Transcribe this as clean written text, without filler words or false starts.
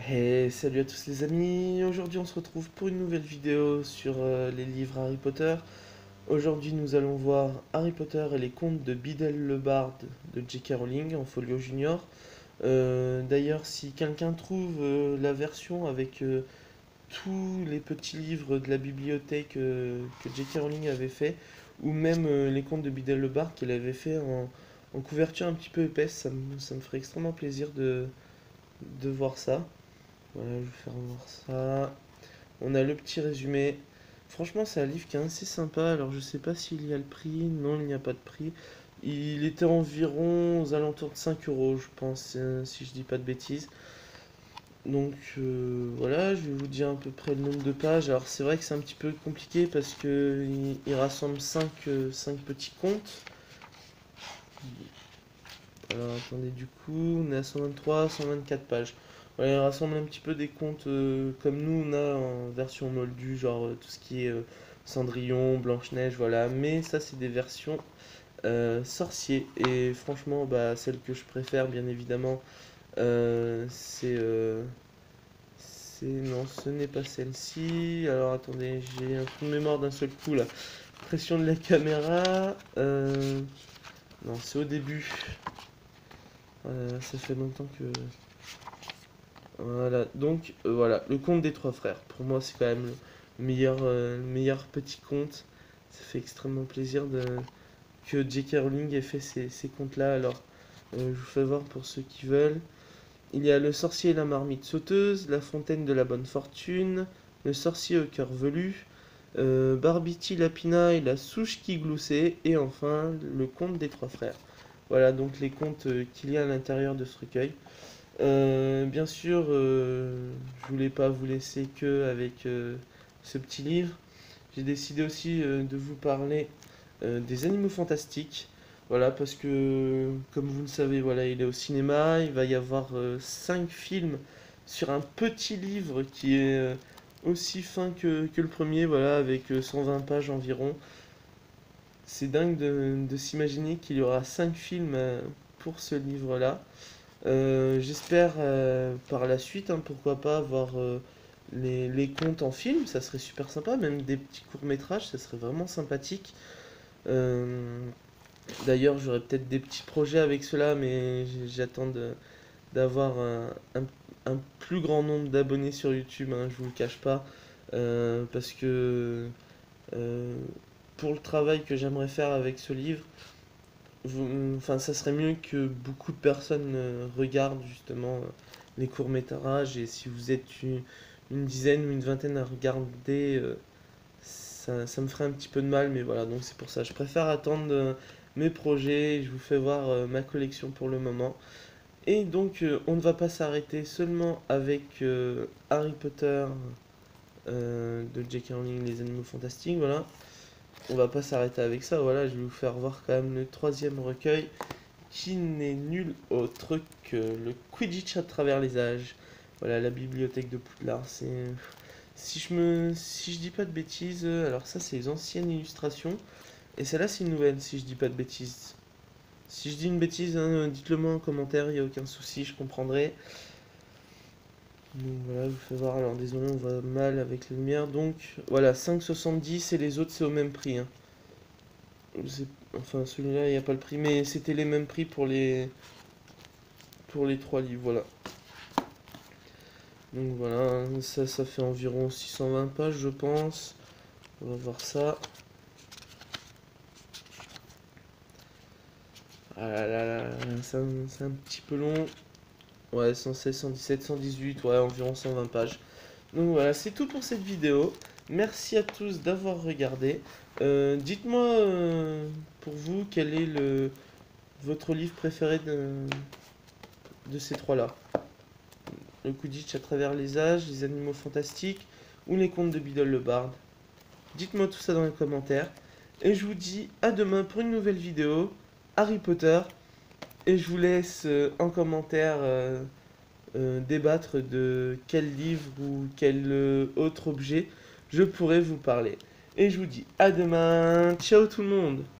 Hey, salut à tous les amis, aujourd'hui on se retrouve pour une nouvelle vidéo sur les livres Harry Potter. Aujourd'hui nous allons voir Harry Potter et les contes de Biddle le Barde de J.K. Rowling en folio junior. D'ailleurs si quelqu'un trouve la version avec tous les petits livres de la bibliothèque que J.K. Rowling avait fait, ou même les contes de Biddle le Barde qu'elle avait fait en couverture un petit peu épaisse, ça me ferait extrêmement plaisir de voir ça. Voilà, je vais faire voir ça. On a le petit résumé. Franchement, c'est un livre qui est assez sympa. Alors, je sais pas s'il y a le prix. Non, il n'y a pas de prix. Il était environ aux alentours de 5 euros, je pense, si je dis pas de bêtises. Donc, voilà, je vais vous dire à peu près le nombre de pages. Alors, c'est vrai que c'est un petit peu compliqué parce que il rassemble 5 petits contes. Alors, attendez, du coup, on est à 123, 124 pages. Ouais, il rassemble un petit peu des contes comme nous on a en version moldue, genre tout ce qui est Cendrillon, Blanche-Neige, voilà. Mais ça, c'est des versions sorciers. Et franchement, bah, celle que je préfère, bien évidemment, non, ce n'est pas celle-ci. Alors, attendez, j'ai un trou de mémoire d'un seul coup, là. Pression de la caméra. Non, c'est au début. Ça fait longtemps que... Voilà, donc voilà, le conte des trois frères. Pour moi, c'est quand même le meilleur petit conte. Ça fait extrêmement plaisir que J.K. Rowling ait fait ces contes-là. Alors, je vous fais voir pour ceux qui veulent. Il y a le sorcier et la marmite sauteuse, la fontaine de la bonne fortune, le sorcier au cœur velu, Barbiti Lapina et la souche qui gloussait, et enfin le conte des trois frères. Voilà donc les contes qu'il y a à l'intérieur de ce recueil. Bien sûr, je voulais pas vous laisser que avec ce petit livre. J'ai décidé aussi de vous parler des animaux fantastiques. Voilà, parce que, comme vous le savez, voilà, il est au cinéma. Il va y avoir 5 films sur un petit livre qui est aussi fin que le premier, voilà, avec 120 pages environ. C'est dingue de s'imaginer qu'il y aura 5 films pour ce livre-là. J'espère par la suite, hein, pourquoi pas, voir les contes en film, ça serait super sympa, même des petits courts-métrages, ça serait vraiment sympathique. Euh, D'ailleurs, j'aurais peut-être des petits projets avec cela, mais j'attends d'avoir un plus grand nombre d'abonnés sur YouTube, hein, je vous le cache pas, parce que euh, pour le travail que j'aimerais faire avec ce livre, enfin, ça serait mieux que beaucoup de personnes regardent justement les courts-métrages, et si vous êtes une dizaine ou une vingtaine à regarder, ça me ferait un petit peu de mal, mais voilà, donc c'est pour ça. Je préfère attendre mes projets, je vous fais voir ma collection pour le moment. Et donc, on ne va pas s'arrêter seulement avec Harry Potter de J.K. Rowling, les animaux fantastiques, voilà. On va pas s'arrêter avec ça, voilà, je vais vous faire voir quand même le troisième recueil qui n'est nul autre que le Quidditch à travers les âges. Voilà, la bibliothèque de Poudlard. Si je dis pas de bêtises, alors ça c'est les anciennes illustrations, et celle-là c'est une nouvelle, si je dis pas de bêtises. Si je dis une bêtise, hein, dites-le moi en commentaire, il n'y a aucun souci, je comprendrai. Donc voilà, je vous fais voir, alors désolé, on va mal avec la lumière. Donc voilà, 5,70 et les autres c'est au même prix, hein. Enfin, celui-là, il n'y a pas le prix, mais c'était les mêmes prix pour les trois livres, voilà. Donc voilà, ça fait environ 620 pages, je pense. On va voir ça. Ah là là là, c'est un petit peu long. Ouais, 116, 117, 118, ouais, environ 120 pages. Donc voilà, c'est tout pour cette vidéo. Merci à tous d'avoir regardé. Dites-moi pour vous quel est votre livre préféré de ces trois-là. Le Quidditch à travers les âges, les animaux fantastiques ou les contes de Biddle le Bard. Dites-moi tout ça dans les commentaires. Et je vous dis à demain pour une nouvelle vidéo Harry Potter. Et je vous laisse en commentaire débattre de quel livre ou quel autre objet je pourrais vous parler. Et je vous dis à demain. Ciao tout le monde.